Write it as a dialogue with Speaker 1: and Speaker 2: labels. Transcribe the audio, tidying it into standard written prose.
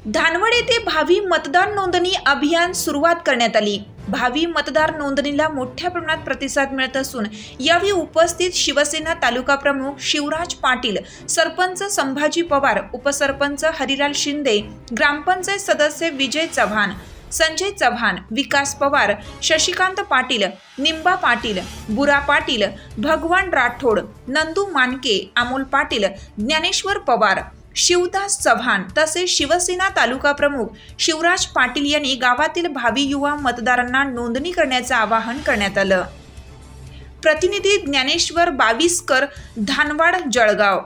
Speaker 1: धानवड येथे भावी मतदार नोंदणी अभियान सुरुवात करण्यात आली। भावी मतदार नोंदणीला मोठ्या प्रमाणात प्रतिसाद मिळत असून यावेळी उपस्थित शिवसेना तालुका प्रमुख शिवराज पाटील, सरपंच संभाजी पवार, उपसरपंच हरिलाल शिंदे, ग्रामपंचायत सदस्य विजय चव्हाण, संजय चव्हाण, विकास पवार, शशिकांत पाटील, निंबा पाटील, बुरा पाटील, भगवान राठोड, नंदू मानके, अमोल पाटील, ज्ञानेश्वर पवार, शिवदास चव्हाण तसेच शिवसेना तालुका प्रमुख शिवराज पाटील यांनी गावातील भावी युवा मतदारांना नोंदणी करण्याचे आवाहन करण्यात आलं। प्रतिनिधी ज्ञानेश्वर बावीसकर, धानवाड, जळगाव।